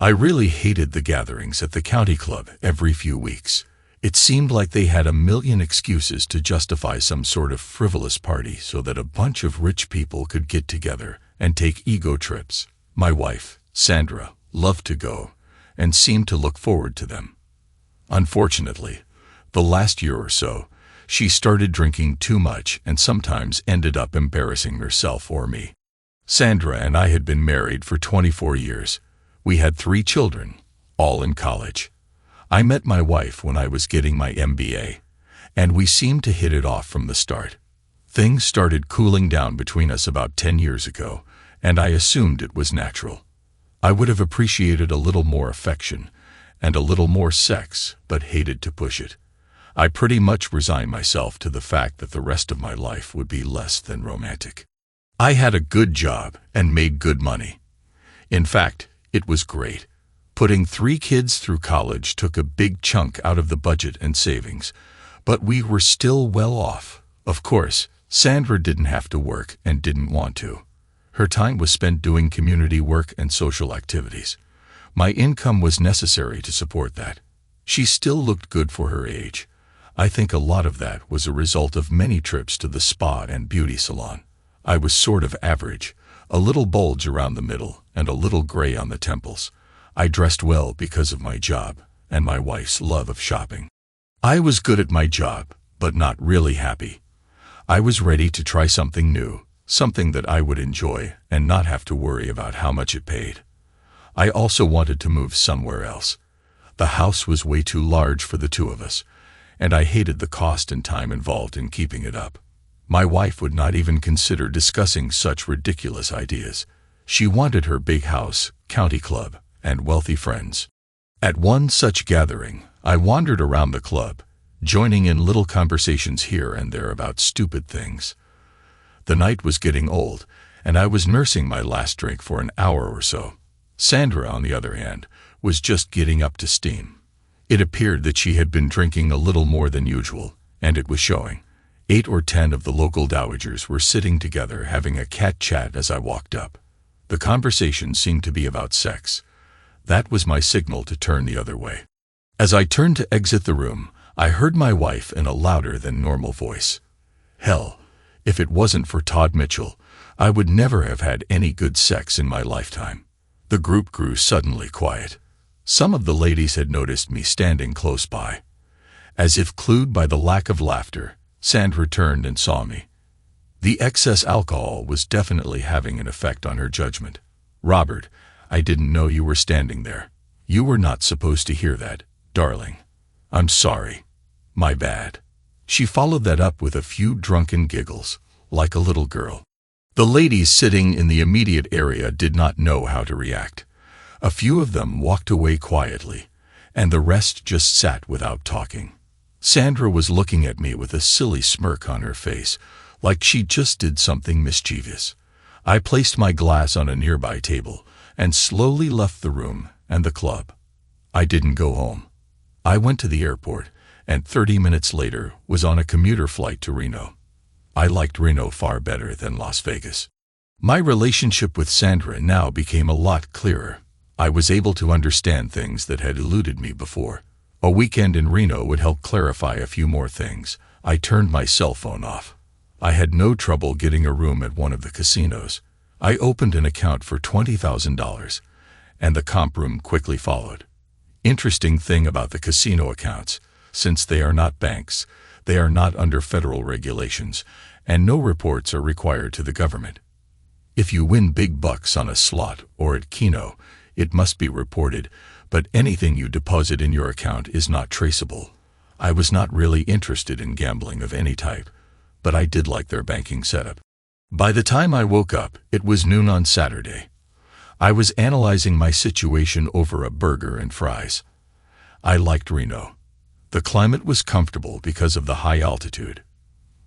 I really hated the gatherings at the county club every few weeks. It seemed like they had a million excuses to justify some sort of frivolous party so that a bunch of rich people could get together and take ego trips. My wife, Sandra, loved to go and seemed to look forward to them. Unfortunately, the last year or so, she started drinking too much and sometimes ended up embarrassing herself or me. Sandra and I had been married for 24 years. We had 3 children, all in college. I met my wife when I was getting my MBA, and we seemed to hit it off from the start. Things started cooling down between us about 10 years ago, and I assumed it was natural. I would have appreciated a little more affection and a little more sex, but hated to push it. I pretty much resigned myself to the fact that the rest of my life would be less than romantic. I had a good job and made good money. In fact, it was great. Putting 3 kids through college took a big chunk out of the budget and savings, but we were still well off. Of course, Sandra didn't have to work and didn't want to. Her time was spent doing community work and social activities. My income was necessary to support that. She still looked good for her age. I think a lot of that was a result of many trips to the spa and beauty salon. I was sort of average, a little bulge around the middle and a little gray on the temples. I dressed well because of my job and my wife's love of shopping. I was good at my job, but not really happy. I was ready to try something new, something that I would enjoy and not have to worry about how much it paid. I also wanted to move somewhere else. The house was way too large for the 2 of us, and I hated the cost and time involved in keeping it up. My wife would not even consider discussing such ridiculous ideas. She wanted her big house, county club, and wealthy friends. At one such gathering, I wandered around the club, joining in little conversations here and there about stupid things. The night was getting old, and I was nursing my last drink for an hour or so. Sandra, on the other hand, was just getting up to steam. It appeared that she had been drinking a little more than usual, and it was showing. 8 or 10 of the local dowagers were sitting together having a cat chat as I walked up. The conversation seemed to be about sex. That was my signal to turn the other way. As I turned to exit the room, I heard my wife in a louder than normal voice. Hell, if it wasn't for Todd Mitchell, I would never have had any good sex in my lifetime. The group grew suddenly quiet. Some of the ladies had noticed me standing close by. As if clued by the lack of laughter, Sandra turned and saw me. The excess alcohol was definitely having an effect on her judgment. Robert, I didn't know you were standing there. You were not supposed to hear that, darling. I'm sorry. My bad. She followed that up with a few drunken giggles, like a little girl. The ladies sitting in the immediate area did not know how to react. A few of them walked away quietly, and the rest just sat without talking. Sandra was looking at me with a silly smirk on her face, like she just did something mischievous. I placed my glass on a nearby table and slowly left the room and the club. I didn't go home. I went to the airport, and 30 minutes later was on a commuter flight to Reno. I liked Reno far better than Las Vegas. My relationship with Sandra now became a lot clearer. I was able to understand things that had eluded me before. A weekend in Reno would help clarify a few more things. I turned my cell phone off. I had no trouble getting a room at one of the casinos. I opened an account for $20,000, and the comp room quickly followed. Interesting thing about the casino accounts, since they are not banks, they are not under federal regulations, and no reports are required to the government. If you win big bucks on a slot or at Keno, it must be reported, but anything you deposit in your account is not traceable. I was not really interested in gambling of any type, but I did like their banking setup. By the time I woke up, it was noon on Saturday. I was analyzing my situation over a burger and fries. I liked Reno. The climate was comfortable because of the high altitude.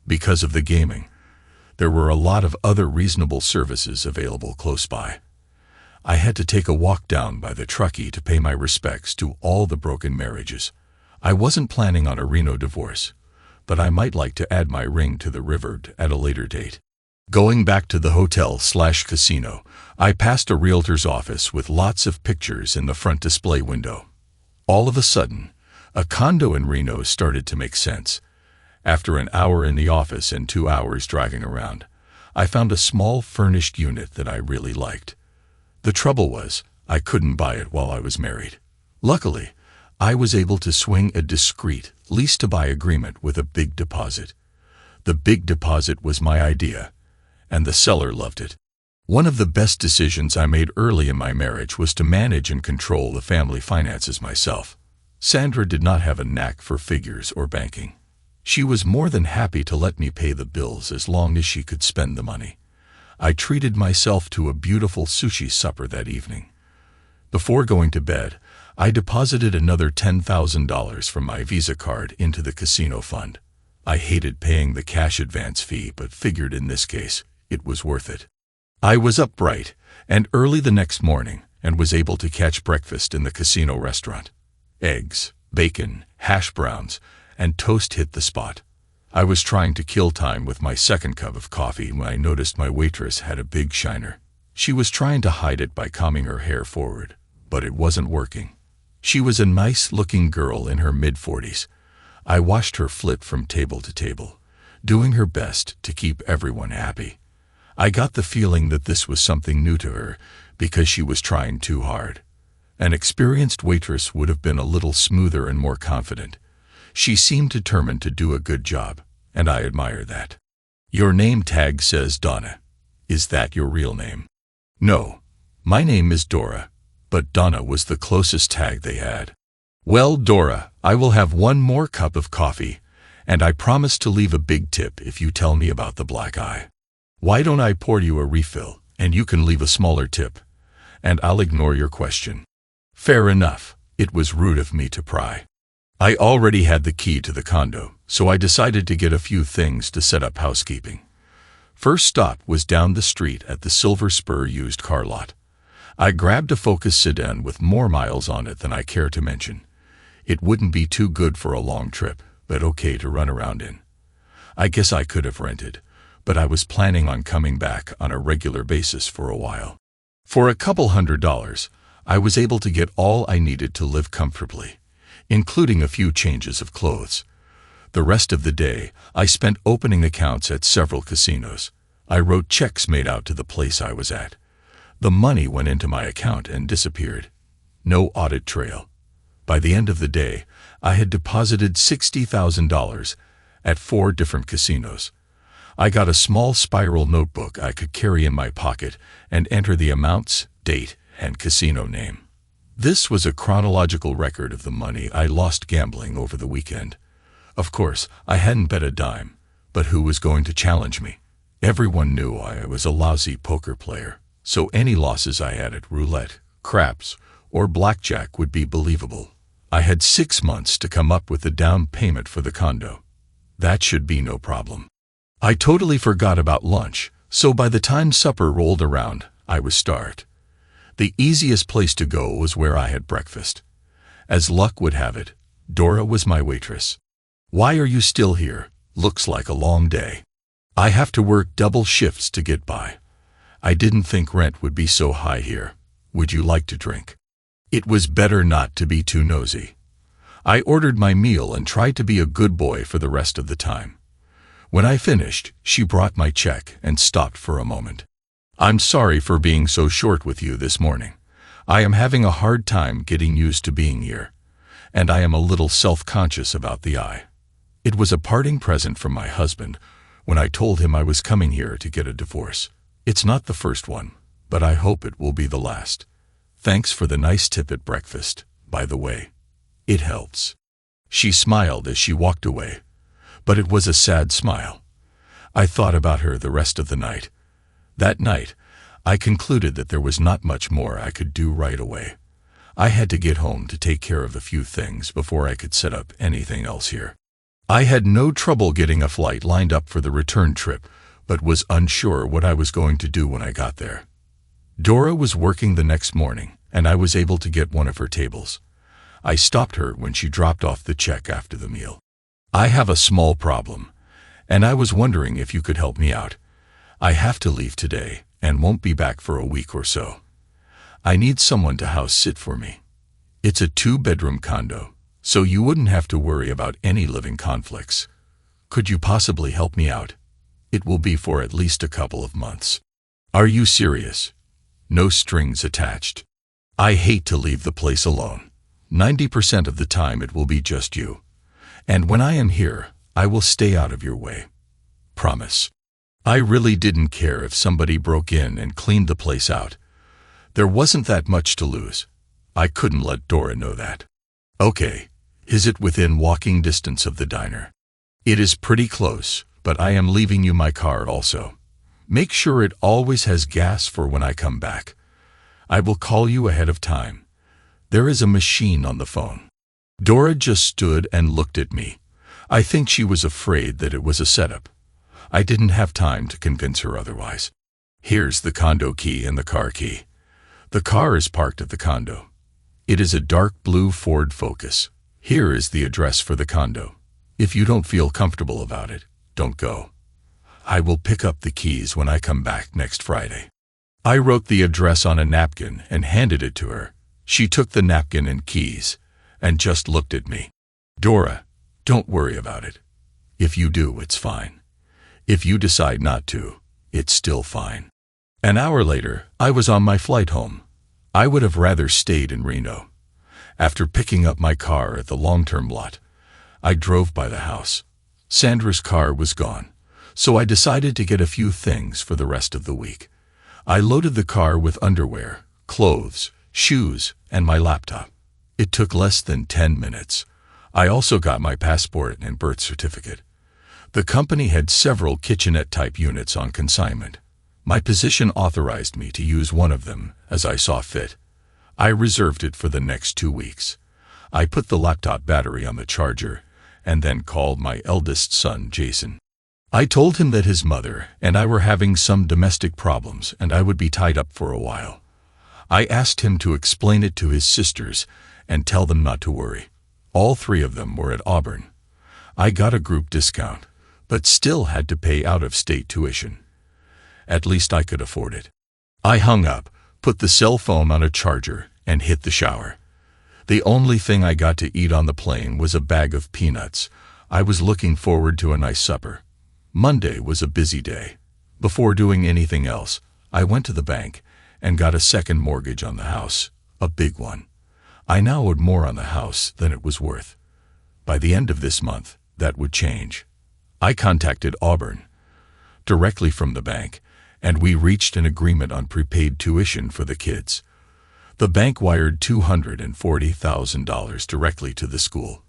Because of the gaming, there were a lot of other reasonable services available close by. I had to take a walk down by the Truckee to pay my respects to all the broken marriages. I wasn't planning on a Reno divorce, but I might like to add my ring to the river at a later date. Going back to the hotel/casino, I passed a realtor's office with lots of pictures in the front display window. All of a sudden, a condo in Reno started to make sense. After an hour in the office and 2 hours driving around, I found a small furnished unit that I really liked. The trouble was, I couldn't buy it while I was married. Luckily, I was able to swing a discreet lease-to-buy agreement with a big deposit. The big deposit was my idea, and the seller loved it. One of the best decisions I made early in my marriage was to manage and control the family finances myself. Sandra did not have a knack for figures or banking. She was more than happy to let me pay the bills as long as she could spend the money. I treated myself to a beautiful sushi supper that evening. Before going to bed, I deposited another $10,000 from my Visa card into the casino fund. I hated paying the cash advance fee, but figured in this case, it was worth it. I was up bright and early the next morning and was able to catch breakfast in the casino restaurant. Eggs, bacon, hash browns, and toast hit the spot. I was trying to kill time with my second cup of coffee when I noticed my waitress had a big shiner. She was trying to hide it by combing her hair forward, but it wasn't working. She was a nice-looking girl in her mid-40s. I watched her flit from table to table, doing her best to keep everyone happy. I got the feeling that this was something new to her because she was trying too hard. An experienced waitress would have been a little smoother and more confident. She seemed determined to do a good job, and I admire that. Your name tag says Donna. Is that your real name? No. My name is Dora, but Donna was the closest tag they had. Well, Dora, I will have one more cup of coffee, and I promise to leave a big tip if you tell me about the black eye. Why don't I pour you a refill, and you can leave a smaller tip, and I'll ignore your question. Fair enough. It was rude of me to pry. I already had the key to the condo, so I decided to get a few things to set up housekeeping. First stop was down the street at the Silver Spur used car lot. I grabbed a Focus sedan with more miles on it than I care to mention. It wouldn't be too good for a long trip, but okay to run around in. I guess I could have rented, but I was planning on coming back on a regular basis for a while. For a couple $100, I was able to get all I needed to live comfortably, including a few changes of clothes. The rest of the day, I spent opening accounts at several casinos. I wrote checks made out to the place I was at. The money went into my account and disappeared. No audit trail. By the end of the day, I had deposited $60,000 at 4 different casinos. I got a small spiral notebook I could carry in my pocket and enter the amounts, date, and casino name. This was a chronological record of the money I lost gambling over the weekend. Of course, I hadn't bet a dime, but who was going to challenge me? Everyone knew I was a lousy poker player, so any losses I had at roulette, craps, or blackjack would be believable. I had 6 months to come up with the down payment for the condo. That should be no problem. I totally forgot about lunch, so by the time supper rolled around, I was starved. The easiest place to go was where I had breakfast. As luck would have it, Dora was my waitress. Why are you still here? Looks like a long day. I have to work double shifts to get by. I didn't think rent would be so high here. Would you like to drink? It was better not to be too nosy. I ordered my meal and tried to be a good boy for the rest of the time. When I finished, she brought my check and stopped for a moment. I'm sorry for being so short with you this morning. I am having a hard time getting used to being here, and I am a little self-conscious about the eye. It was a parting present from my husband when I told him I was coming here to get a divorce. It's not the first one, but I hope it will be the last. Thanks for the nice tip at breakfast, by the way. It helps. She smiled as she walked away, but it was a sad smile. I thought about her the rest of the night. That night, I concluded that there was not much more I could do right away. I had to get home to take care of a few things before I could set up anything else here. I had no trouble getting a flight lined up for the return trip, but was unsure what I was going to do when I got there. Dora was working the next morning, and I was able to get one of her tables. I stopped her when she dropped off the check after the meal. I have a small problem, and I was wondering if you could help me out. I have to leave today and won't be back for a week or so. I need someone to house sit for me. It's a 2-bedroom condo, so you wouldn't have to worry about any living conflicts. Could you possibly help me out? It will be for at least a couple of months. Are you serious? No strings attached. I hate to leave the place alone. 90% of the time it will be just you. And when I am here, I will stay out of your way. Promise. I really didn't care if somebody broke in and cleaned the place out. There wasn't that much to lose. I couldn't let Dora know that. Okay, is it within walking distance of the diner? It is pretty close, but I am leaving you my car also. Make sure it always has gas for when I come back. I will call you ahead of time. There is a machine on the phone. Dora just stood and looked at me. I think she was afraid that it was a setup. I didn't have time to convince her otherwise. Here's the condo key and the car key. The car is parked at the condo. It is a dark blue Ford Focus. Here is the address for the condo. If you don't feel comfortable about it, don't go. I will pick up the keys when I come back next Friday. I wrote the address on a napkin and handed it to her. She took the napkin and keys and just looked at me. Dora, don't worry about it. If you do, it's fine. If you decide not to, it's still fine. An hour later, I was on my flight home. I would have rather stayed in Reno. After picking up my car at the long-term lot, I drove by the house. Sandra's car was gone, so I decided to get a few things for the rest of the week. I loaded the car with underwear, clothes, shoes, and my laptop. It took less than 10 minutes. I also got my passport and birth certificate. The company had several kitchenette-type units on consignment. My position authorized me to use one of them as I saw fit. I reserved it for the next 2 weeks. I put the laptop battery on the charger and then called my eldest son, Jason. I told him that his mother and I were having some domestic problems and I would be tied up for a while. I asked him to explain it to his sisters and tell them not to worry. All 3 of them were at Auburn. I got a group discount, but still had to pay out-of-state tuition. At least I could afford it. I hung up, put the cell phone on a charger, and hit the shower. The only thing I got to eat on the plane was a bag of peanuts. I was looking forward to a nice supper. Monday was a busy day. Before doing anything else, I went to the bank and got a second mortgage on the house, a big one. I now owed more on the house than it was worth. By the end of this month, that would change. I contacted Auburn directly from the bank, and we reached an agreement on prepaid tuition for the kids. The bank wired $240,000 directly to the school.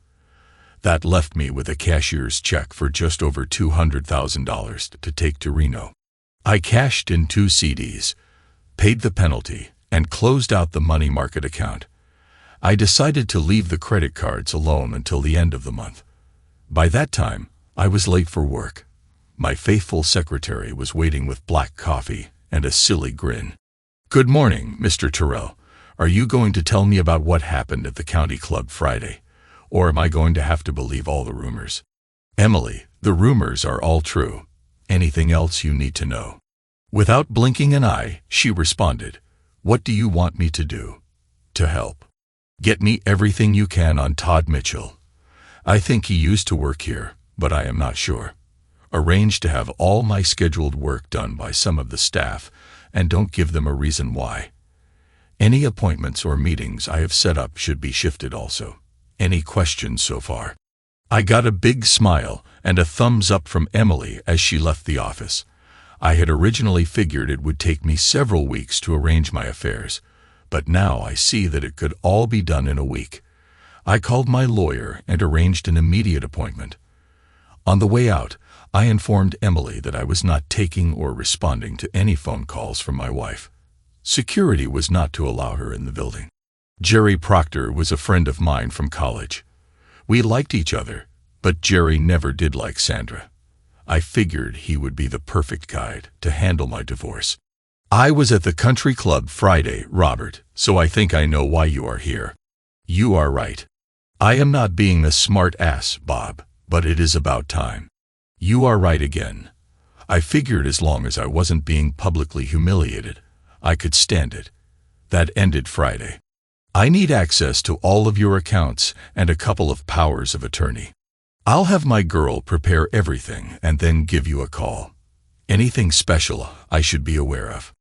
That left me with a cashier's check for just over $200,000 to take to Reno. I cashed in 2 CDs, paid the penalty, and closed out the money market account. I decided to leave the credit cards alone until the end of the month. By that time, I was late for work. My faithful secretary was waiting with black coffee and a silly grin. "Good morning, Mr. Terrell. Are you going to tell me about what happened at the county club Friday? Or am I going to have to believe all the rumors?" "Emily, the rumors are all true. Anything else you need to know?" Without blinking an eye, she responded, "What do you want me to do?" "To help. Get me everything you can on Todd Mitchell. I think he used to work here, but I am not sure. Arrange to have all my scheduled work done by some of the staff, and don't give them a reason why. Any appointments or meetings I have set up should be shifted also. Any questions so far?" I got a big smile and a thumbs up from Emily as she left the office. I had originally figured it would take me several weeks to arrange my affairs, but now I see that it could all be done in a week. I called my lawyer and arranged an immediate appointment. On the way out, I informed Emily that I was not taking or responding to any phone calls from my wife. Security was not to allow her in the building. Jerry Proctor was a friend of mine from college. We liked each other, but Jerry never did like Sandra. I figured he would be the perfect guide to handle my divorce. "I was at the country club Friday, Robert, so I think I know why you are here." "You are right. I am not being a smart ass, Bob, but it is about time." "You are right again. I figured as long as I wasn't being publicly humiliated, I could stand it. That ended Friday. I need access to all of your accounts and a couple of powers of attorney. I'll have my girl prepare everything and then give you a call. Anything special I should be aware of?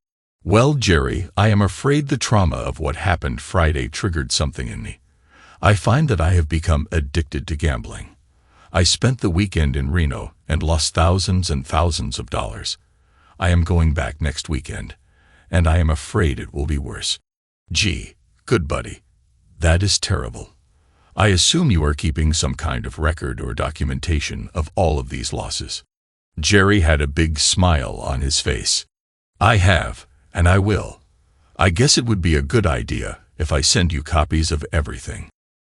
Well, Jerry, I am afraid the trauma of what happened Friday triggered something in me. I find that I have become addicted to gambling. I spent the weekend in Reno and lost thousands and thousands of dollars. I am going back next weekend, and I am afraid it will be worse. Gee, good buddy. That is terrible. I assume you are keeping some kind of record or documentation of all of these losses. Jerry had a big smile on his face. I have, and I will. I guess it would be a good idea if I send you copies of everything.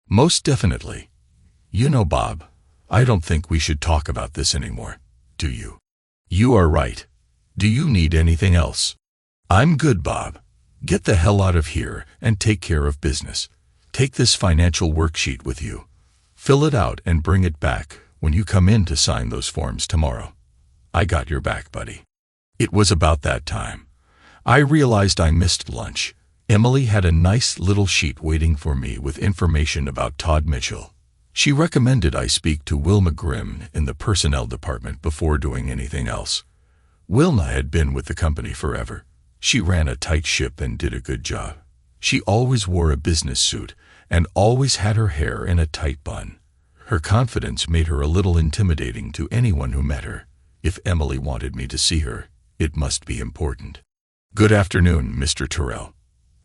Most definitely. You know, Bob, I don't think we should talk about this anymore, do you? You are right. Do you need anything else? I'm good, Bob. Get the hell out of here and take care of business. Take this financial worksheet with you. Fill it out and bring it back when you come in to sign those forms tomorrow. I got your back, buddy. It was about that time. I realized I missed lunch. Emily had a nice little sheet waiting for me with information about Todd Mitchell. She recommended I speak to Wilma Grimm in the personnel department before doing anything else. Wilma had been with the company forever. She ran a tight ship and did a good job. She always wore a business suit and always had her hair in a tight bun. Her confidence made her a little intimidating to anyone who met her. If Emily wanted me to see her, it must be important. Good afternoon, Mr. Terrell.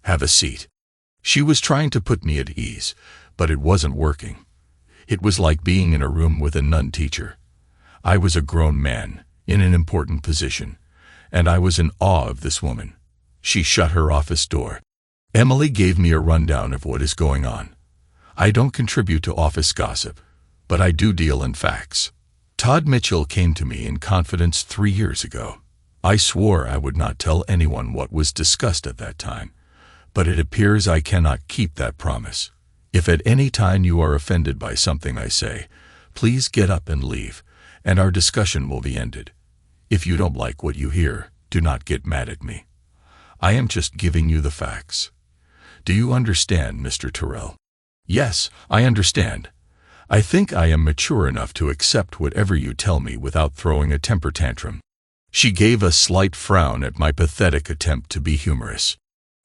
Have a seat. She was trying to put me at ease, but it wasn't working. It was like being in a room with a nun teacher. I was a grown man, in an important position, and I was in awe of this woman. She shut her office door. Emily gave me a rundown of what is going on. I don't contribute to office gossip, but I do deal in facts. Todd Mitchell came to me in confidence 3 years ago. I swore I would not tell anyone what was discussed at that time, but it appears I cannot keep that promise. If at any time you are offended by something I say, please get up and leave, and our discussion will be ended. If you don't like what you hear, do not get mad at me. I am just giving you the facts. Do you understand, Mr. Terrell? Yes, I understand. I think I am mature enough to accept whatever you tell me without throwing a temper tantrum. She gave a slight frown at my pathetic attempt to be humorous.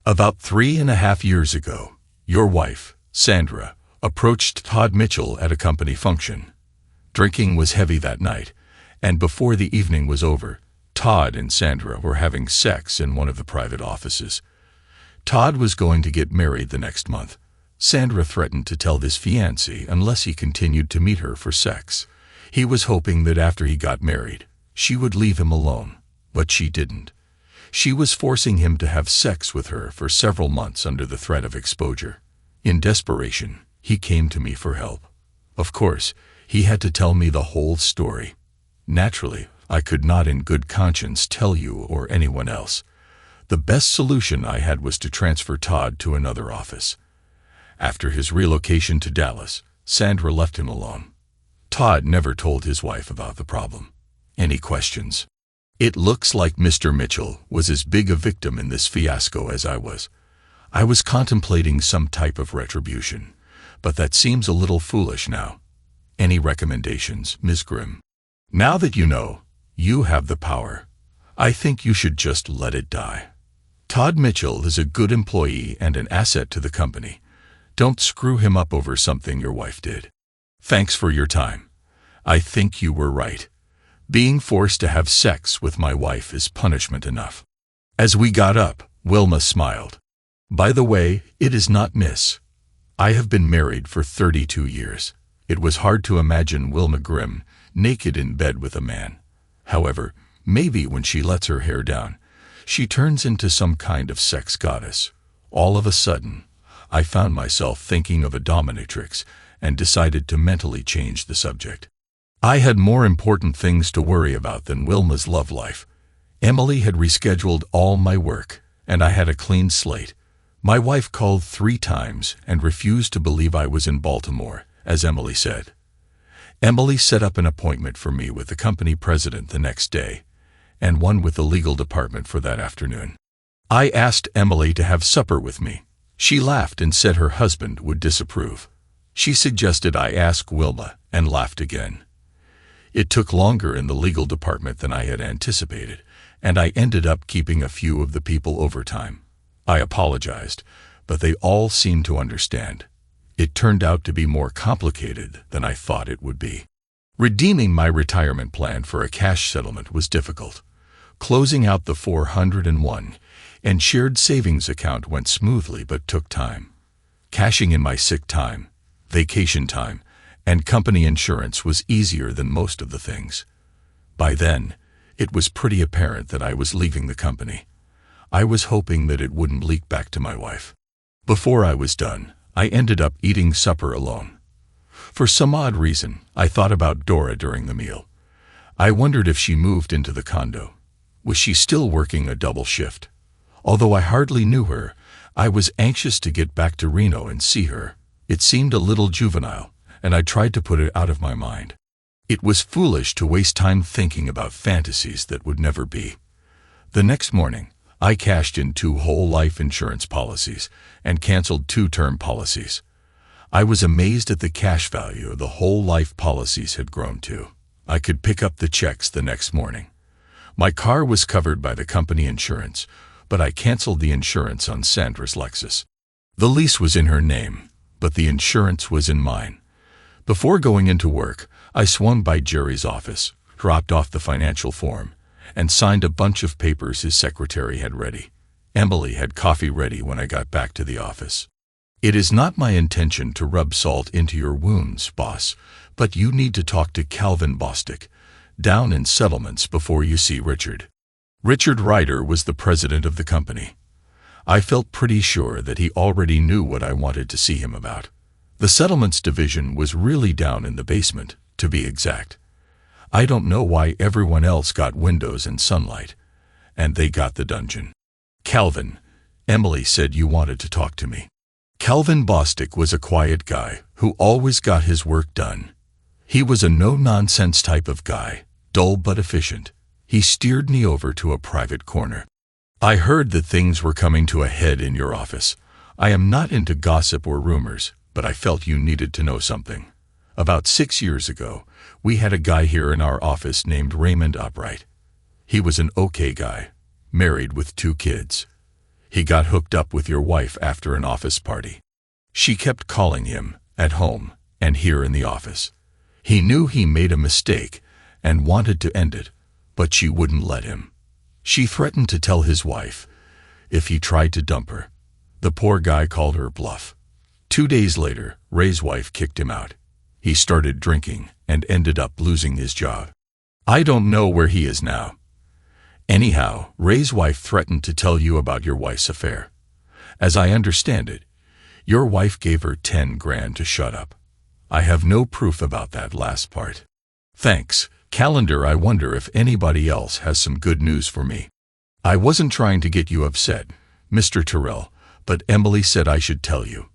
About 3.5 years ago, your wife, Sandra, approached Todd Mitchell at a company function. Drinking was heavy that night, and before the evening was over, Todd and Sandra were having sex in one of the private offices. Todd was going to get married the next month. Sandra threatened to tell his fiancée unless he continued to meet her for sex. He was hoping that after he got married, she would leave him alone, but she didn't. She was forcing him to have sex with her for several months under the threat of exposure. In desperation, he came to me for help. Of course, he had to tell me the whole story. Naturally, I could not in good conscience tell you or anyone else. The best solution I had was to transfer Todd to another office. After his relocation to Dallas, Sandra left him alone. Todd never told his wife about the problem. Any questions? It looks like Mr. Mitchell was as big a victim in this fiasco as I was. I was contemplating some type of retribution, but that seems a little foolish now. Any recommendations, Ms. Grimm? Now that you know, you have the power. I think you should just let it die. Todd Mitchell is a good employee and an asset to the company. Don't screw him up over something your wife did. Thanks for your time. I think you were right. Being forced to have sex with my wife is punishment enough. As we got up, Wilma smiled. By the way, it is not Miss. I have been married for 32 years. It was hard to imagine Wilma Grimm naked in bed with a man. However, maybe when she lets her hair down, she turns into some kind of sex goddess. All of a sudden, I found myself thinking of a dominatrix and decided to mentally change the subject. I had more important things to worry about than Wilma's love life. Emily had rescheduled all my work, and I had a clean slate. My wife called 3 times and refused to believe I was in Baltimore, as Emily said. Emily set up an appointment for me with the company president the next day, and one with the legal department for that afternoon. I asked Emily to have supper with me. She laughed and said her husband would disapprove. She suggested I ask Wilma, and laughed again. It took longer in the legal department than I had anticipated, and I ended up keeping a few of the people overtime. I apologized, but they all seemed to understand. It turned out to be more complicated than I thought it would be. Redeeming my retirement plan for a cash settlement was difficult. Closing out the 401 and shared savings account went smoothly but took time. Cashing in my sick time, vacation time, and company insurance was easier than most of the things. By then, it was pretty apparent that I was leaving the company. I was hoping that it wouldn't leak back to my wife. Before I was done, I ended up eating supper alone. For some odd reason, I thought about Dora during the meal. I wondered if she moved into the condo. Was she still working a double shift? Although I hardly knew her, I was anxious to get back to Reno and see her. It seemed a little juvenile, and I tried to put it out of my mind. It was foolish to waste time thinking about fantasies that would never be. The next morning, I cashed in 2 whole life insurance policies and canceled 2 term policies. I was amazed at the cash value the whole life policies had grown to. I could pick up the checks the next morning. My car was covered by the company insurance, but I canceled the insurance on Sandra's Lexus. The lease was in her name, but the insurance was in mine. Before going into work, I swung by Jerry's office, dropped off the financial form, and signed a bunch of papers his secretary had ready. Emily had coffee ready when I got back to the office. "It is not my intention to rub salt into your wounds, boss, but you need to talk to Calvin Bostic, down in settlements before you see Richard." Richard Ryder was the president of the company. I felt pretty sure that he already knew what I wanted to see him about. The settlements division was really down in the basement, to be exact. I don't know why everyone else got windows and sunlight, and they got the dungeon. "Calvin," Emily said, "you wanted to talk to me." Calvin Bostic was a quiet guy who always got his work done. He was a no-nonsense type of guy, dull but efficient. He steered me over to a private corner. "I heard that things were coming to a head in your office. I am not into gossip or rumors, but I felt you needed to know something. About 6 years ago, we had a guy here in our office named Raymond Upright. He was an okay guy, married with 2 kids. He got hooked up with your wife after an office party. She kept calling him, at home and here in the office. He knew he made a mistake and wanted to end it, but she wouldn't let him. She threatened to tell his wife if he tried to dump her. The poor guy called her bluff. 2 days later, Ray's wife kicked him out. He started drinking and ended up losing his job. I don't know where he is now. Anyhow, Ray's wife threatened to tell you about your wife's affair. As I understand it, your wife gave her 10 grand to shut up. I have no proof about that last part. Thanks. Calendar, I wonder if anybody else has some good news for me. I wasn't trying to get you upset, Mr. Terrell, but Emily said I should tell you.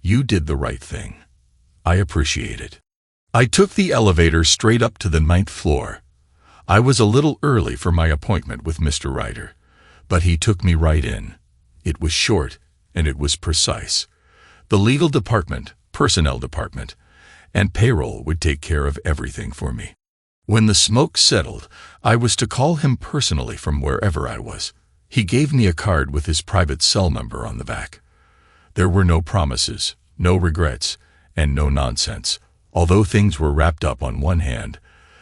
You did the right thing. I appreciate it. I took the elevator straight up to the 9th floor. I was a little early for my appointment with Mr. Ryder, but he took me right in. It was short, and it was precise. The legal department, personnel department, and payroll would take care of everything for me. When the smoke settled, I was to call him personally from wherever I was. He gave me a card with his private cell number on the back. There were no promises, no regrets, and no nonsense. Although things were wrapped up on one hand,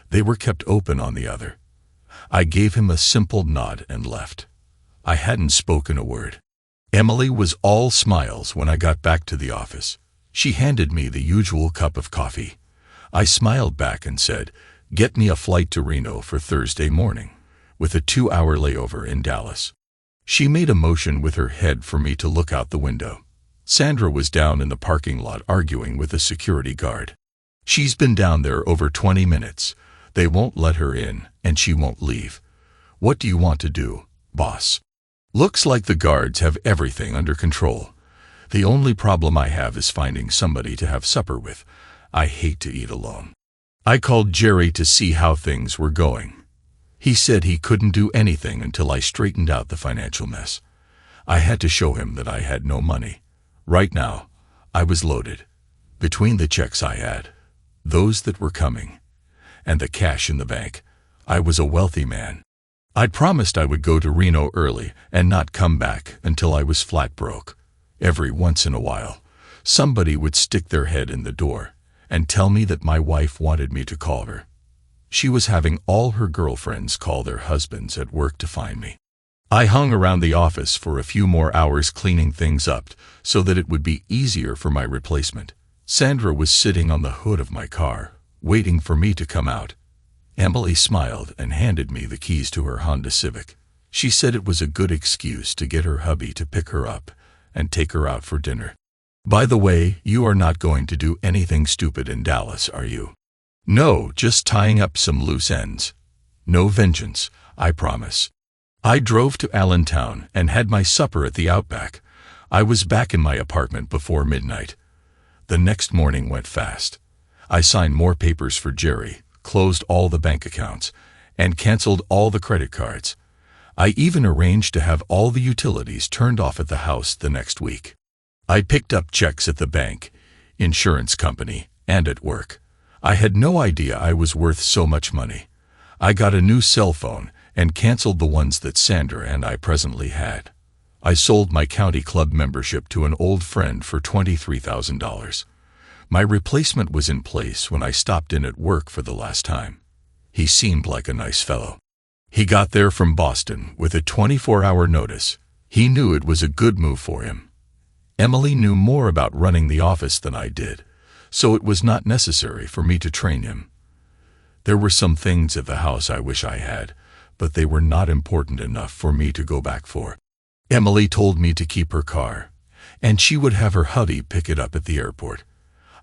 they were kept open on the other. I gave him a simple nod and left. I hadn't spoken a word. Emily was all smiles when I got back to the office. She handed me the usual cup of coffee. I smiled back and said, "Get me a flight to Reno for Thursday morning, with a 2-hour layover in Dallas." She made a motion with her head for me to look out the window. Sandra was down in the parking lot arguing with a security guard. "She's been down there over 20 minutes. They won't let her in, and she won't leave. What do you want to do, boss?" Looks like the guards have everything under control. The only problem I have is finding somebody to have supper with. I hate to eat alone. I called Jerry to see how things were going. He said he couldn't do anything until I straightened out the financial mess. I had to show him that I had no money. Right now, I was loaded. Between the checks I had, those that were coming, and the cash in the bank, I was a wealthy man. I'd promised I would go to Reno early and not come back until I was flat broke. Every once in a while, somebody would stick their head in the door and tell me that my wife wanted me to call her. She was having all her girlfriends call their husbands at work to find me. I hung around the office for a few more hours cleaning things up so that it would be easier for my replacement. Sandra was sitting on the hood of my car, waiting for me to come out. Emily smiled and handed me the keys to her Honda Civic. She said it was a good excuse to get her hubby to pick her up and take her out for dinner. By the way, you are not going to do anything stupid in Dallas, are you? No, just tying up some loose ends. No vengeance, I promise. I drove to Allentown and had my supper at the Outback. I was back in my apartment before midnight. The next morning went fast. I signed more papers for Jerry, closed all the bank accounts, and canceled all the credit cards. I even arranged to have all the utilities turned off at the house the next week. I picked up checks at the bank, insurance company, and at work. I had no idea I was worth so much money. I got a new cell phone and canceled the ones that Sandra and I presently had. I sold my county club membership to an old friend for $23,000. My replacement was in place when I stopped in at work for the last time. He seemed like a nice fellow. He got there from Boston with a 24-hour notice. He knew it was a good move for him. Emily knew more about running the office than I did, so it was not necessary for me to train him. There were some things at the house I wish I had, but they were not important enough for me to go back for. Emily told me to keep her car, and she would have her hubby pick it up at the airport.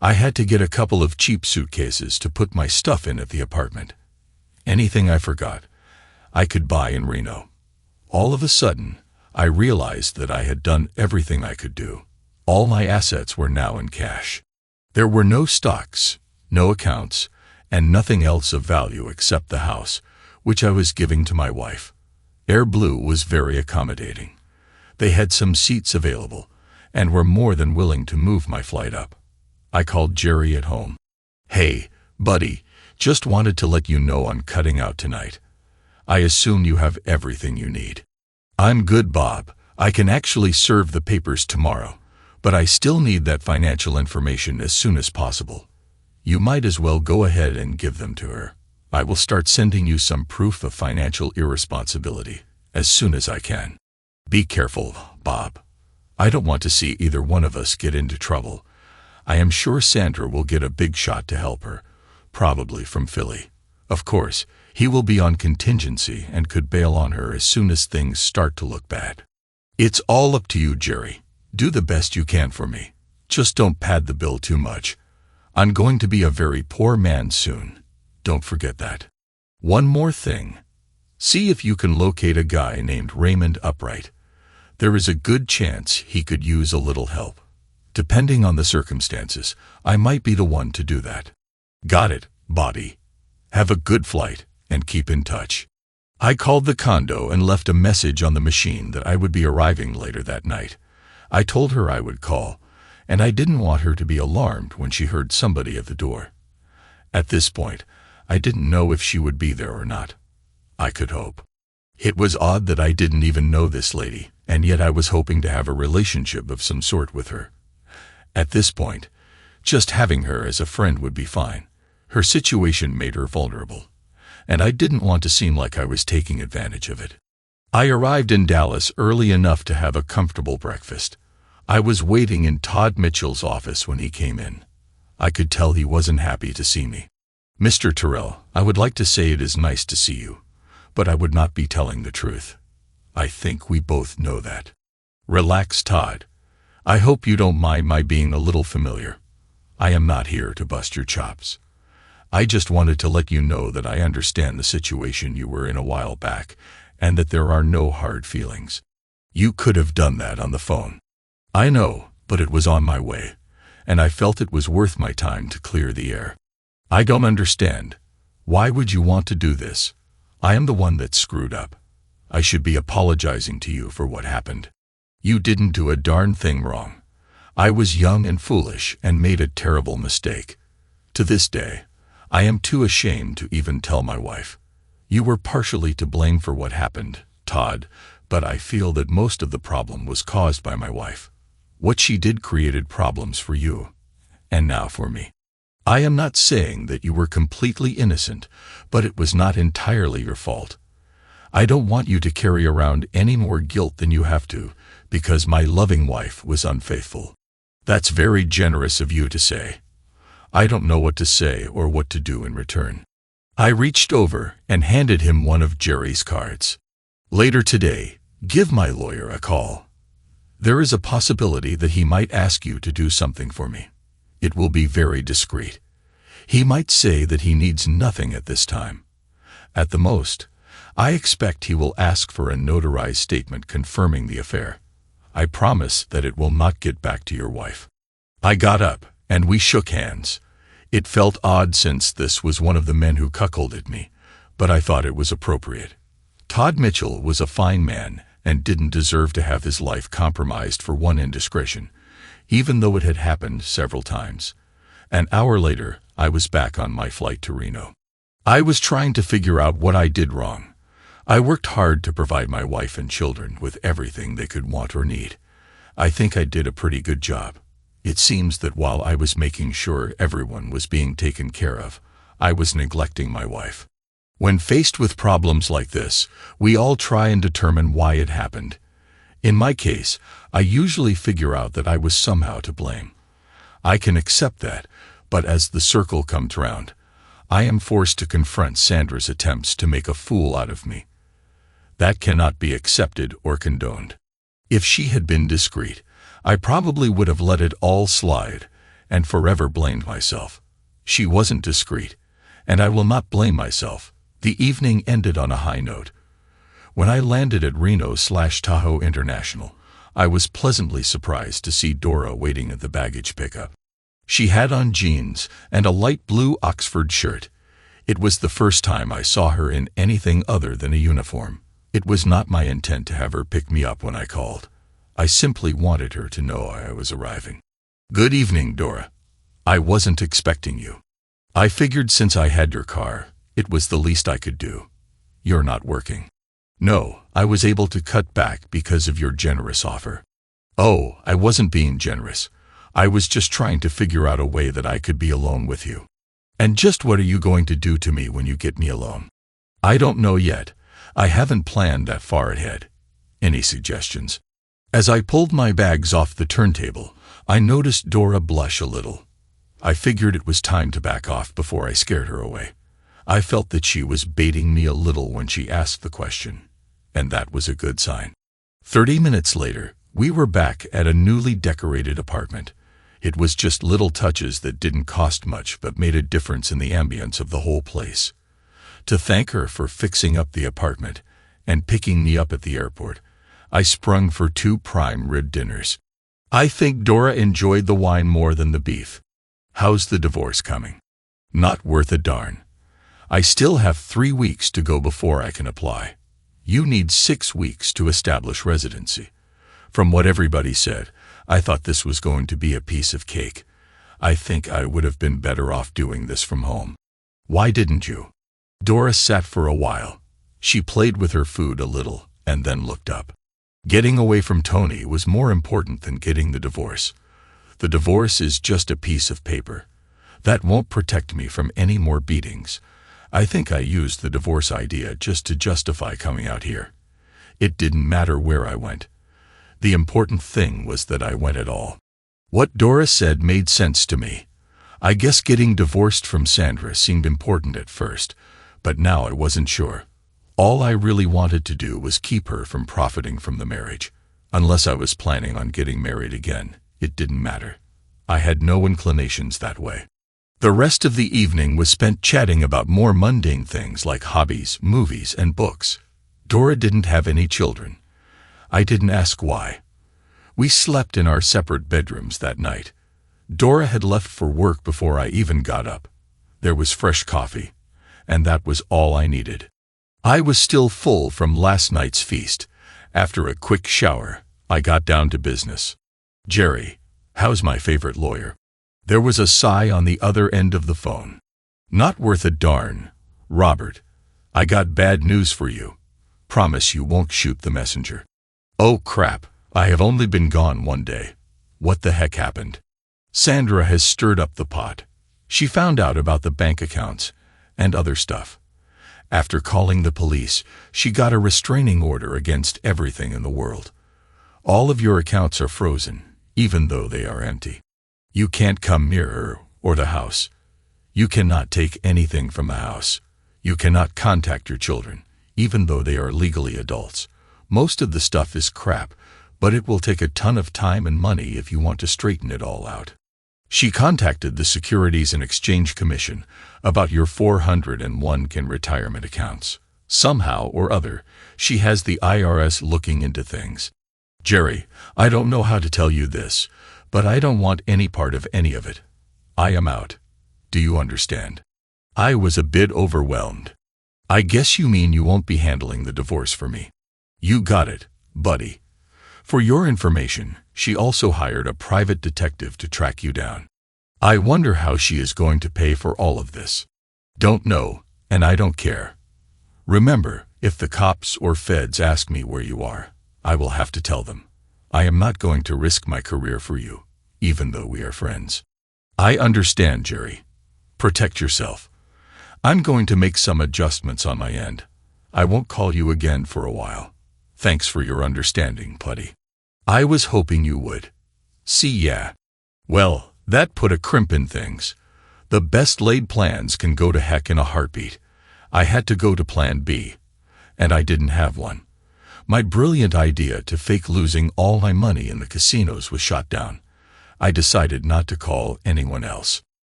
I had to get a couple of cheap suitcases to put my stuff in at the apartment. Anything I forgot, I could buy in Reno. All of a sudden, I realized that I had done everything I could do. All my assets were now in cash. There were no stocks, no accounts, and nothing else of value except the house, which I was giving to my wife. Air Blue was very accommodating. They had some seats available and were more than willing to move my flight up. I called Jerry at home. Hey, buddy, just wanted to let you know I'm cutting out tonight. I assume you have everything you need. I'm good, Bob. I can actually serve the papers tomorrow, but I still need that financial information as soon as possible. You might as well go ahead and give them to her. I will start sending you some proof of financial irresponsibility as soon as I can. Be careful, Bob. I don't want to see either one of us get into trouble. I am sure Sandra will get a big shot to help her, probably from Philly. Of course, he will be on contingency and could bail on her as soon as things start to look bad. It's all up to you, Jerry. Do the best you can for me. Just don't pad the bill too much. I'm going to be a very poor man soon. Don't forget that. One more thing. See if you can locate a guy named Raymond Upright. There is a good chance he could use a little help. Depending on the circumstances, I might be the one to do that. Got it, Bobby. Have a good flight and keep in touch. I called the condo and left a message on the machine that I would be arriving later that night. I told her I would call, and I didn't want her to be alarmed when she heard somebody at the door. At this point, I didn't know if she would be there or not. I could hope. It was odd that I didn't even know this lady, and yet I was hoping to have a relationship of some sort with her. At this point, just having her as a friend would be fine. Her situation made her vulnerable, and I didn't want to seem like I was taking advantage of it. I arrived in Dallas early enough to have a comfortable breakfast. I was waiting in Todd Mitchell's office when he came in. I could tell he wasn't happy to see me. Mr. Terrell, I would like to say it is nice to see you, but I would not be telling the truth. I think we both know that. Relax, Todd. I hope you don't mind my being a little familiar. I am not here to bust your chops. I just wanted to let you know that I understand the situation you were in a while back and that there are no hard feelings. You could have done that on the phone. I know, but it was on my way, and I felt it was worth my time to clear the air. I don't understand. Why would you want to do this? I am the one that screwed up. I should be apologizing to you for what happened. You didn't do a darn thing wrong. I was young and foolish and made a terrible mistake. To this day, I am too ashamed to even tell my wife. You were partially to blame for what happened, Todd, but I feel that most of the problem was caused by my wife. What she did created problems for you, and now for me. I am not saying that you were completely innocent, but it was not entirely your fault. I don't want you to carry around any more guilt than you have to, because my loving wife was unfaithful. That's very generous of you to say. I don't know what to say or what to do in return. I reached over and handed him one of Jerry's cards. Later today, give my lawyer a call. There is a possibility that he might ask you to do something for me. It will be very discreet. He might say that he needs nothing at this time. At the most, I expect he will ask for a notarized statement confirming the affair. I promise that it will not get back to your wife. I got up, and we shook hands. It felt odd since this was one of the men who cuckolded me, but I thought it was appropriate. Todd Mitchell was a fine man and didn't deserve to have his life compromised for one indiscretion, even though it had happened several times. An hour later, I was back on my flight to Reno. I was trying to figure out what I did wrong. I worked hard to provide my wife and children with everything they could want or need. I think I did a pretty good job. It seems that while I was making sure everyone was being taken care of, I was neglecting my wife. When faced with problems like this, we all try and determine why it happened. In my case, I usually figure out that I was somehow to blame. I can accept that, but as the circle comes round, I am forced to confront Sandra's attempts to make a fool out of me. That cannot be accepted or condoned. If she had been discreet, I probably would have let it all slide and forever blamed myself. She wasn't discreet, and I will not blame myself. The evening ended on a high note. When I landed at Reno/Tahoe International, I was pleasantly surprised to see Dora waiting at the baggage pickup. She had on jeans and a light blue Oxford shirt. It was the first time I saw her in anything other than a uniform. It was not my intent to have her pick me up when I called. I simply wanted her to know I was arriving. Good evening, Dora. I wasn't expecting you. I figured since I had your car, it was the least I could do. You're not working. No, I was able to cut back because of your generous offer. Oh, I wasn't being generous. I was just trying to figure out a way that I could be alone with you. And just what are you going to do to me when you get me alone? I don't know yet. I haven't planned that far ahead. Any suggestions? As I pulled my bags off the turntable, I noticed Dora blush a little. I figured it was time to back off before I scared her away. I felt that she was baiting me a little when she asked the question, and that was a good sign. 30 minutes later, we were back at a newly decorated apartment. It was just little touches that didn't cost much but made a difference in the ambience of the whole place. To thank her for fixing up the apartment and picking me up at the airport, I sprung for 2 prime rib dinners. I think Dora enjoyed the wine more than the beef. How's the divorce coming? Not worth a darn. I still have 3 weeks to go before I can apply. You need 6 weeks to establish residency. From what everybody said, I thought this was going to be a piece of cake. I think I would have been better off doing this from home. Why didn't you? Dora sat for a while. She played with her food a little and then looked up. Getting away from Tony was more important than getting the divorce. The divorce is just a piece of paper. That won't protect me from any more beatings. I think I used the divorce idea just to justify coming out here. It didn't matter where I went. The important thing was that I went at all. What Dora said made sense to me. I guess getting divorced from Sandra seemed important at first, but now I wasn't sure. All I really wanted to do was keep her from profiting from the marriage. Unless I was planning on getting married again, it didn't matter. I had no inclinations that way. The rest of the evening was spent chatting about more mundane things like hobbies, movies, and books. Dora didn't have any children. I didn't ask why. We slept in our separate bedrooms that night. Dora had left for work before I even got up. There was fresh coffee, and that was all I needed. I was still full from last night's feast. After a quick shower, I got down to business. Jerry, how's my favorite lawyer? There was a sigh on the other end of the phone. Not worth a darn, Robert. I got bad news for you. Promise you won't shoot the messenger. Oh crap, I have only been gone 1 day. What the heck happened? Sandra has stirred up the pot. She found out about the bank accounts and other stuff. After calling the police, she got a restraining order against everything in the world. All of your accounts are frozen, even though they are empty. You can't come near her or the house. You cannot take anything from the house. You cannot contact your children, even though they are legally adults. Most of the stuff is crap, but it will take a ton of time and money if you want to straighten it all out. She contacted the Securities and Exchange Commission about your 401 retirement accounts. Somehow or other, she has the IRS looking into things. Jerry, I don't know how to tell you this, but I don't want any part of any of it. I am out. Do you understand? I was a bit overwhelmed. I guess you mean you won't be handling the divorce for me. You got it, buddy. For your information, she also hired a private detective to track you down. I wonder how she is going to pay for all of this. Don't know, and I don't care. Remember, if the cops or feds ask me where you are, I will have to tell them. I am not going to risk my career for you, even though we are friends. I understand, Jerry. Protect yourself. I'm going to make some adjustments on my end. I won't call you again for a while. Thanks for your understanding, Putty. I was hoping you would. See ya. Well, that put a crimp in things. The best laid plans can go to heck in a heartbeat. I had to go to plan B, and I didn't have one. My brilliant idea to fake losing all my money in the casinos was shot down. I decided not to call anyone else.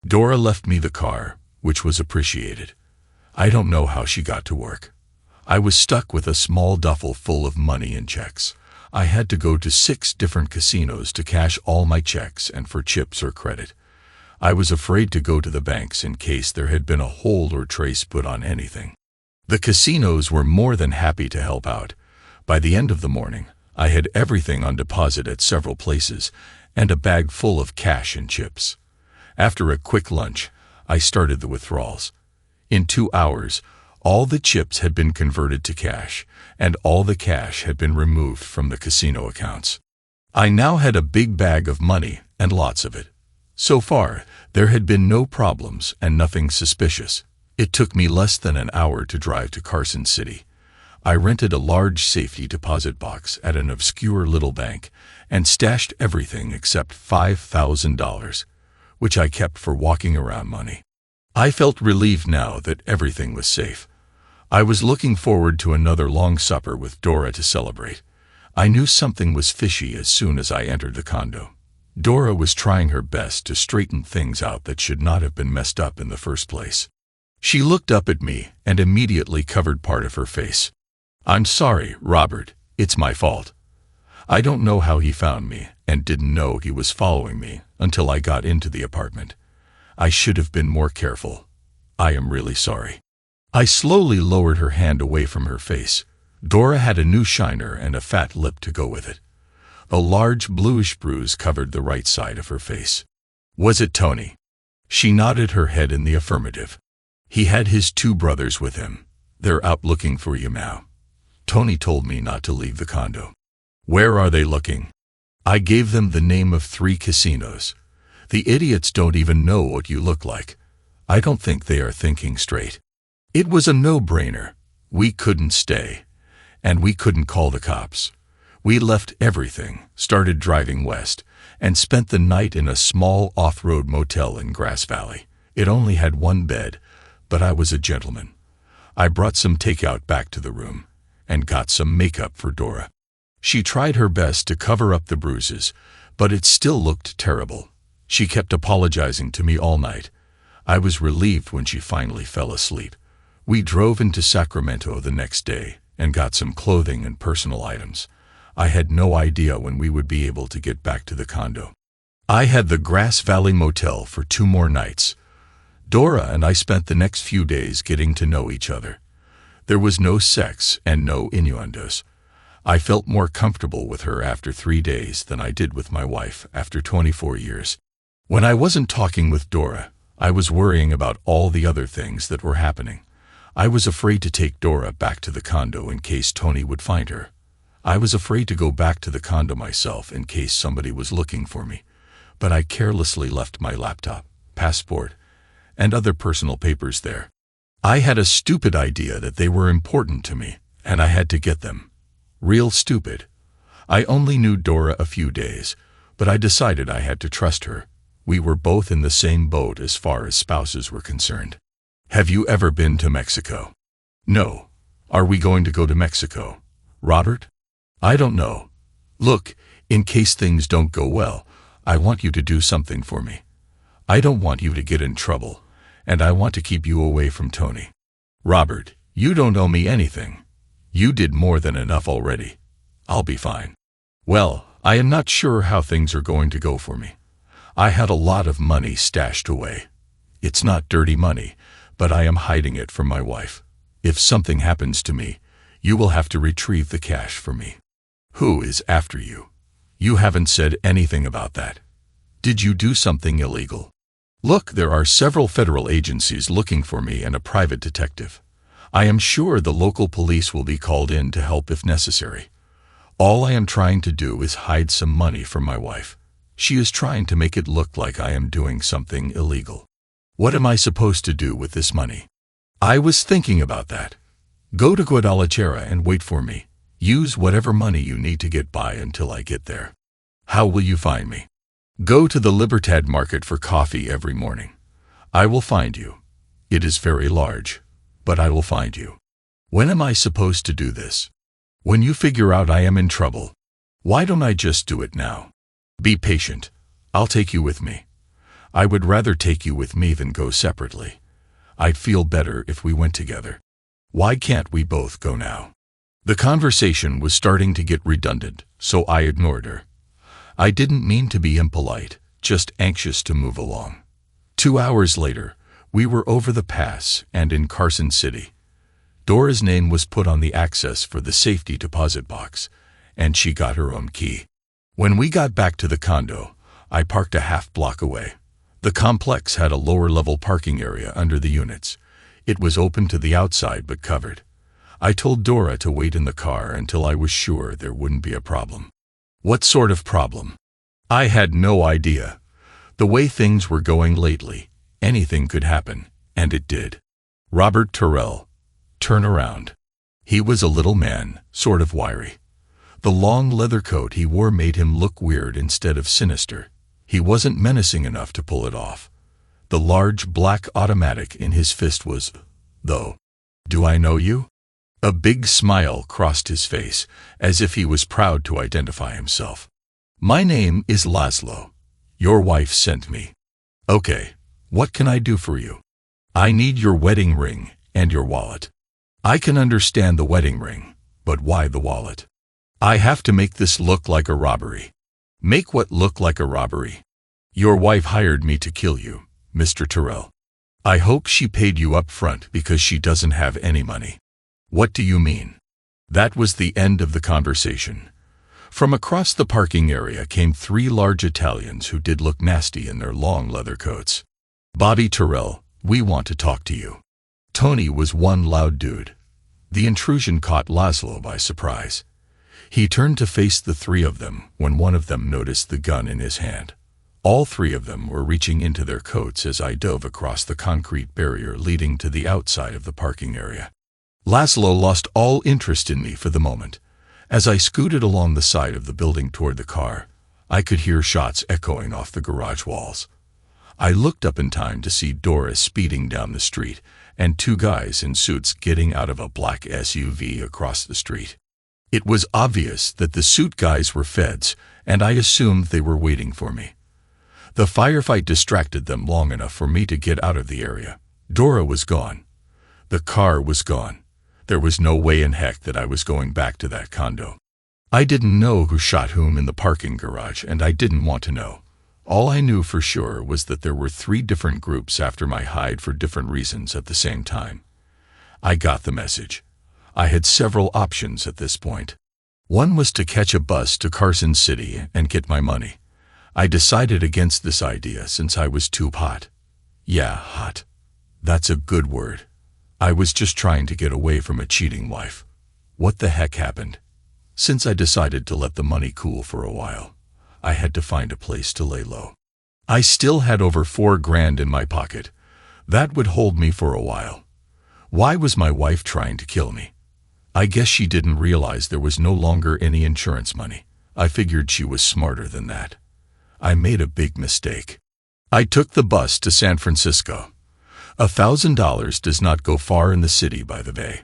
Dora left me the car, which was appreciated. I don't know how she got to work. I was stuck with a small duffel full of money and checks. I had to go to 6 different casinos to cash all my checks and for chips or credit. I was afraid to go to the banks in case there had been a hold or trace put on anything. The casinos were more than happy to help out. By the end of the morning, I had everything on deposit at several places and a bag full of cash and chips. After a quick lunch, I started the withdrawals. In 2 hours, all the chips had been converted to cash, and all the cash had been removed from the casino accounts. I now had a big bag of money, and lots of it. So far, there had been no problems and nothing suspicious. It took me less than an hour to drive to Carson City. I rented a large safety deposit box at an obscure little bank and stashed everything except $5,000, which I kept for walking around money. I felt relieved now that everything was safe. I was looking forward to another long supper with Dora to celebrate. I knew something was fishy as soon as I entered the condo. Dora was trying her best to straighten things out that should not have been messed up in the first place. She looked up at me and immediately covered part of her face. I'm sorry, Robert. It's my fault. I don't know how he found me and didn't know he was following me until I got into the apartment. I should have been more careful. I am really sorry. I slowly lowered her hand away from her face. Dora had a new shiner and a fat lip to go with it. A large bluish bruise covered the right side of her face. Was it Tony? She nodded her head in the affirmative. He had his 2 brothers with him. They're out looking for you now. Tony told me not to leave the condo. Where are they looking? I gave them the name of 3 casinos. The idiots don't even know what you look like. I don't think they are thinking straight. It was a no-brainer. We couldn't stay, and we couldn't call the cops. We left everything, started driving west, and spent the night in a small off-road motel in Grass Valley. It only had 1 bed, but I was a gentleman. I brought some takeout back to the room and got some makeup for Dora. She tried her best to cover up the bruises, but it still looked terrible. She kept apologizing to me all night. I was relieved when she finally fell asleep. We drove into Sacramento the next day and got some clothing and personal items. I had no idea when we would be able to get back to the condo. I had the Grass Valley Motel for 2 more nights. Dora and I spent the next few days getting to know each other. There was no sex and no innuendos. I felt more comfortable with her after 3 days than I did with my wife after 24 years. When I wasn't talking with Dora, I was worrying about all the other things that were happening. I was afraid to take Dora back to the condo in case Tony would find her. I was afraid to go back to the condo myself in case somebody was looking for me. But I carelessly left my laptop, passport, and other personal papers there. I had a stupid idea that they were important to me, and I had to get them. Real stupid. I only knew Dora a few days, but I decided I had to trust her. We were both in the same boat as far as spouses were concerned. Have you ever been to Mexico? No. Are we going to go to Mexico? Robert? I don't know. Look, in case things don't go well, I want you to do something for me. I don't want you to get in trouble, and I want to keep you away from Tony. Robert, you don't owe me anything. You did more than enough already. I'll be fine. Well, I am not sure how things are going to go for me. I had a lot of money stashed away. It's not dirty money, but I am hiding it from my wife. If something happens to me, you will have to retrieve the cash for me. Who is after you? You haven't said anything about that. Did you do something illegal? Look, there are several federal agencies looking for me and a private detective. I am sure the local police will be called in to help if necessary. All I am trying to do is hide some money from my wife. She is trying to make it look like I am doing something illegal. What am I supposed to do with this money? I was thinking about that. Go to Guadalajara and wait for me. Use whatever money you need to get by until I get there. How will you find me? Go to the Libertad market for coffee every morning. I will find you. It is very large, but I will find you. When am I supposed to do this? When you figure out I am in trouble. Why don't I just do it now? Be patient. I'll take you with me. I would rather take you with me than go separately. I'd feel better if we went together. Why can't we both go now? The conversation was starting to get redundant, so I ignored her. I didn't mean to be impolite, just anxious to move along. 2 hours later, we were over the pass and in Carson City. Dora's name was put on the access for the safety deposit box, and she got her own key. When we got back to the condo, I parked a half block away. The complex had a lower-level parking area under the units. It was open to the outside but covered. I told Dora to wait in the car until I was sure there wouldn't be a problem. What sort of problem? I had no idea. The way things were going lately, anything could happen, and it did. Robert Terrell. Turn around. He was a little man, sort of wiry. The long leather coat he wore made him look weird instead of sinister. He wasn't menacing enough to pull it off. The large black automatic in his fist was, though. Do I know you? A big smile crossed his face, as if he was proud to identify himself. My name is Laszlo. Your wife sent me. Okay, what can I do for you? I need your wedding ring and your wallet. I can understand the wedding ring, but why the wallet? I have to make this look like a robbery. Make what look like a robbery? Your wife hired me to kill you, Mr. Terrell. I hope she paid you up front because she doesn't have any money. What do you mean? That was the end of the conversation. From across the parking area came 3 large Italians who did look nasty in their long leather coats. Bobby Terrell, we want to talk to you. Tony was one loud dude. The intrusion caught Laszlo by surprise. He turned to face the 3 of them when one of them noticed the gun in his hand. All 3 of them were reaching into their coats as I dove across the concrete barrier leading to the outside of the parking area. Laszlo lost all interest in me for the moment. As I scooted along the side of the building toward the car, I could hear shots echoing off the garage walls. I looked up in time to see Dora speeding down the street and 2 guys in suits getting out of a black SUV across the street. It was obvious that the suit guys were feds, and I assumed they were waiting for me. The firefight distracted them long enough for me to get out of the area. Dora was gone. The car was gone. There was no way in heck that I was going back to that condo. I didn't know who shot whom in the parking garage, and I didn't want to know. All I knew for sure was that there were 3 different groups after my hide for different reasons at the same time. I got the message. I had several options at this point. One was to catch a bus to Carson City and get my money. I decided against this idea since I was too hot. Yeah, hot. That's a good word. I was just trying to get away from a cheating wife. What the heck happened? Since I decided to let the money cool for a while, I had to find a place to lay low. I still had over $4,000 in my pocket. That would hold me for a while. Why was my wife trying to kill me? I guess she didn't realize there was no longer any insurance money. I figured she was smarter than that. I made a big mistake. I took the bus to San Francisco. $1,000 does not go far in the city, by the way.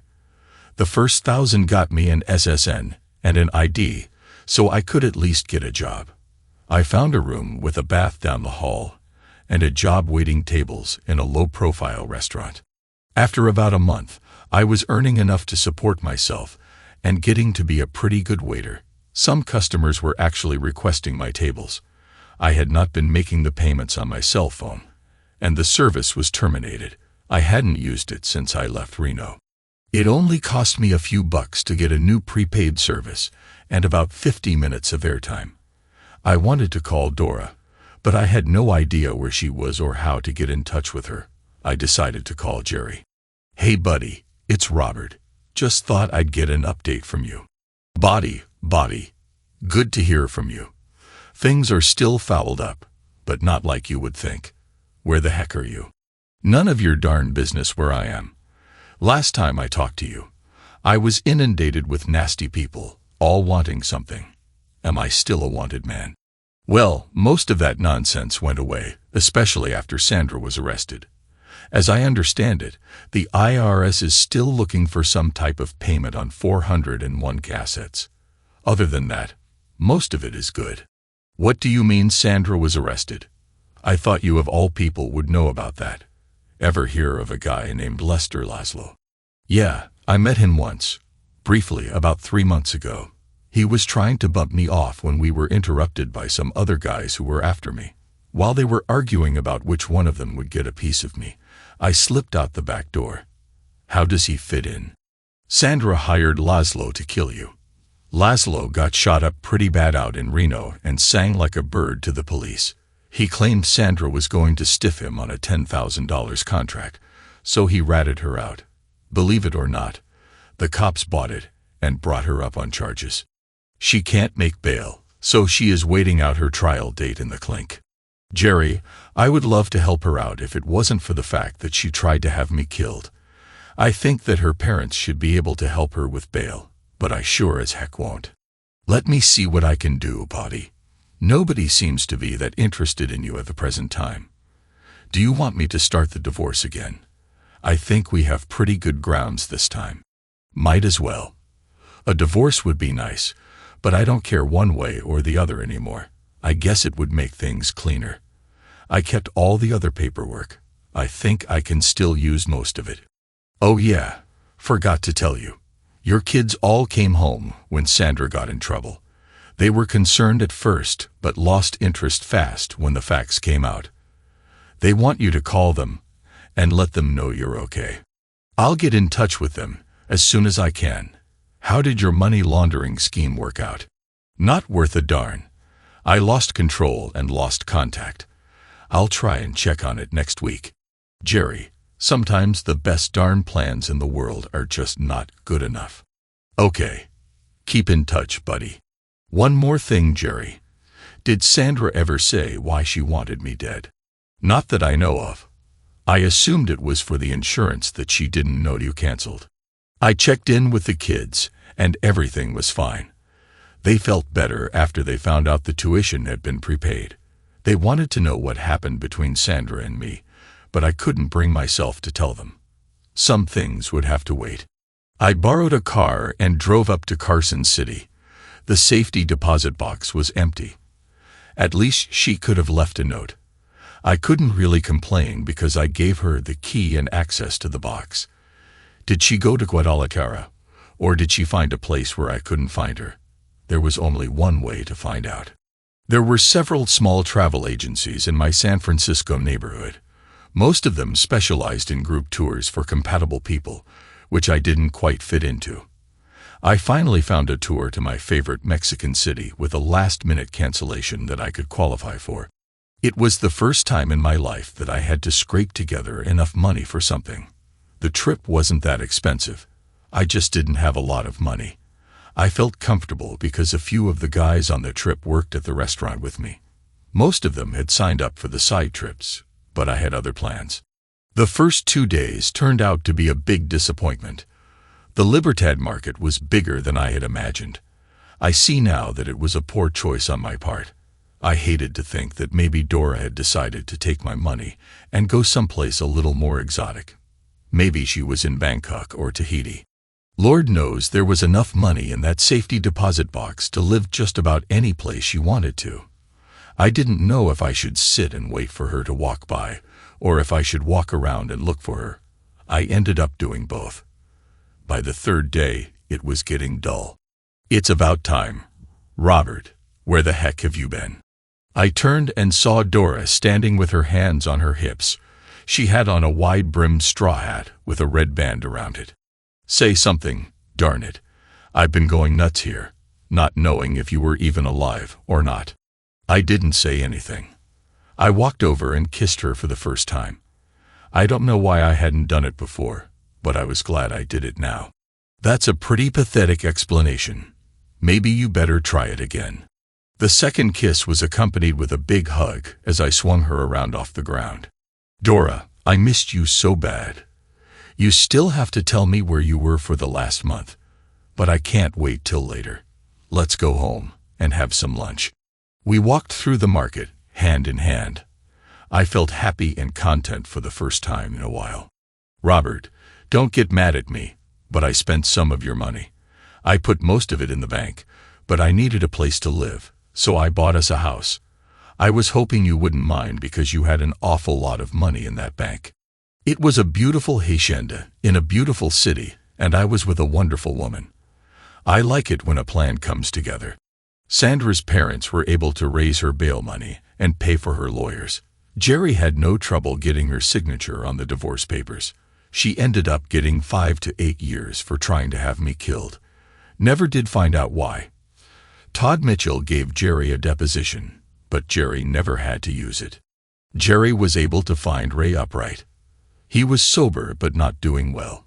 The first 1,000 got me an SSN and an ID, so I could at least get a job. I found a room with a bath down the hall and a job waiting tables in a low-profile restaurant. After about a month, I was earning enough to support myself and getting to be a pretty good waiter. Some customers were actually requesting my tables. I had not been making the payments on my cell phone, and the service was terminated. I hadn't used it since I left Reno. It only cost me a few bucks to get a new prepaid service and about 50 minutes of airtime. I wanted to call Dora, but I had no idea where she was or how to get in touch with her. I decided to call Jerry. Hey buddy, it's Robert. Just thought I'd get an update from you. Body. Good to hear from you. Things are still fouled up, but not like you would think. Where the heck are you? None of your darn business where I am. Last time I talked to you, I was inundated with nasty people, all wanting something. Am I still a wanted man? Well, most of that nonsense went away, especially after Sandra was arrested. As I understand it, the IRS is still looking for some type of payment on 401 assets. Other than that, most of it is good. What do you mean Sandra was arrested? I thought you of all people would know about that. Ever hear of a guy named Lester Laszlo? Yeah, I met him once, briefly about 3 months ago. He was trying to bump me off when we were interrupted by some other guys who were after me. While they were arguing about which one of them would get a piece of me, I slipped out the back door. How does he fit in? Sandra hired Laszlo to kill you. Laszlo got shot up pretty bad out in Reno and sang like a bird to the police. He claimed Sandra was going to stiff him on a $10,000 contract, so he ratted her out. Believe it or not, the cops bought it and brought her up on charges. She can't make bail, so she is waiting out her trial date in the clink. Jerry, I would love to help her out if it wasn't for the fact that she tried to have me killed. I think that her parents should be able to help her with bail, but I sure as heck won't. Let me see what I can do, buddy. Nobody seems to be that interested in you at the present time. Do you want me to start the divorce again? I think we have pretty good grounds this time. Might as well. A divorce would be nice, but I don't care one way or the other anymore. I guess it would make things cleaner. I kept all the other paperwork. I think I can still use most of it. Oh yeah, forgot to tell you. Your kids all came home when Sandra got in trouble. They were concerned at first, but lost interest fast when the facts came out. They want you to call them and let them know you're okay. I'll get in touch with them as soon as I can. How did your money laundering scheme work out? Not worth a darn. I lost control and lost contact. I'll try and check on it next week. Jerry, sometimes the best darn plans in the world are just not good enough. Okay. Keep in touch, buddy. One more thing, Jerry. Did Sandra ever say why she wanted me dead? Not that I know of. I assumed it was for the insurance that she didn't know you canceled. I checked in with the kids, and everything was fine. They felt better after they found out the tuition had been prepaid. They wanted to know what happened between Sandra and me, but I couldn't bring myself to tell them. Some things would have to wait. I borrowed a car and drove up to Carson City. The safety deposit box was empty. At least she could have left a note. I couldn't really complain because I gave her the key and access to the box. Did she go to Guadalajara, or did she find a place where I couldn't find her? There was only one way to find out. There were several small travel agencies in my San Francisco neighborhood. Most of them specialized in group tours for compatible people, which I didn't quite fit into. I finally found a tour to my favorite Mexican city with a last-minute cancellation that I could qualify for. It was the first time in my life that I had to scrape together enough money for something. The trip wasn't that expensive. I just didn't have a lot of money. I felt comfortable because a few of the guys on the trip worked at the restaurant with me. Most of them had signed up for the side trips, but I had other plans. The first 2 days turned out to be a big disappointment. The Libertad market was bigger than I had imagined. I see now that it was a poor choice on my part. I hated to think that maybe Dora had decided to take my money and go someplace a little more exotic. Maybe she was in Bangkok or Tahiti. Lord knows there was enough money in that safety deposit box to live just about any place she wanted to. I didn't know if I should sit and wait for her to walk by, or if I should walk around and look for her. I ended up doing both. By the third day, it was getting dull. "It's about time. Robert, where the heck have you been?" I turned and saw Dora standing with her hands on her hips. She had on a wide-brimmed straw hat with a red band around it. "Say something, darn it. I've been going nuts here, not knowing if you were even alive or not." I didn't say anything. I walked over and kissed her for the first time. I don't know why I hadn't done it before, but I was glad I did it now. "That's a pretty pathetic explanation. Maybe you better try it again." The second kiss was accompanied with a big hug as I swung her around off the ground. "Dora, I missed you so bad. You still have to tell me where you were for the last month, but I can't wait till later. Let's go home and have some lunch." We walked through the market, hand in hand. I felt happy and content for the first time in a while. "Robert, don't get mad at me, but I spent some of your money. I put most of it in the bank, but I needed a place to live, so I bought us a house. I was hoping you wouldn't mind because you had an awful lot of money in that bank." It was a beautiful hacienda in a beautiful city, and I was with a wonderful woman. I like it when a plan comes together. Sandra's parents were able to raise her bail money and pay for her lawyers. Jerry had no trouble getting her signature on the divorce papers. She ended up getting 5 to 8 years for trying to have me killed. Never did find out why. Todd Mitchell gave Jerry a deposition, but Jerry never had to use it. Jerry was able to find Ray upright. He was sober but not doing well.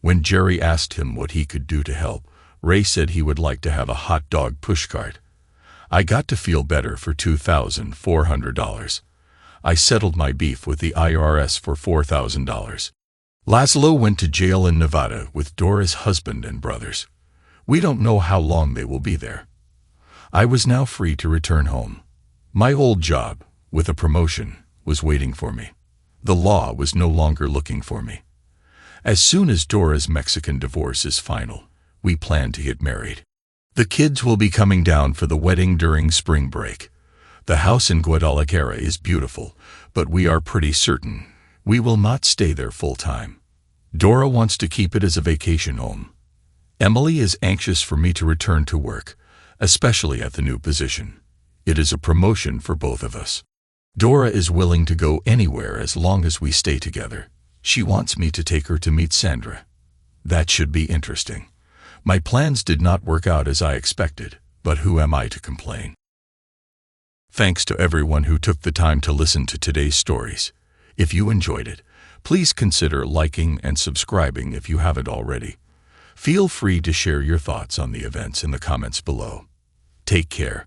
When Jerry asked him what he could do to help, Ray said he would like to have a hot dog pushcart. I got to feel better for $2,400. I settled my beef with the IRS for $4,000. Laszlo went to jail in Nevada with Dora's husband and brothers. We don't know how long they will be there. I was now free to return home. My old job, with a promotion, was waiting for me. The law was no longer looking for me. As soon as Dora's Mexican divorce is final, we plan to get married. The kids will be coming down for the wedding during spring break. The house in Guadalajara is beautiful, but we are pretty certain we will not stay there full time. Dora wants to keep it as a vacation home. Emily is anxious for me to return to work, especially at the new position. It is a promotion for both of us. Dora is willing to go anywhere as long as we stay together. She wants me to take her to meet Sandra. That should be interesting. My plans did not work out as I expected, but who am I to complain? Thanks to everyone who took the time to listen to today's stories. If you enjoyed it, please consider liking and subscribing if you haven't already. Feel free to share your thoughts on the events in the comments below. Take care.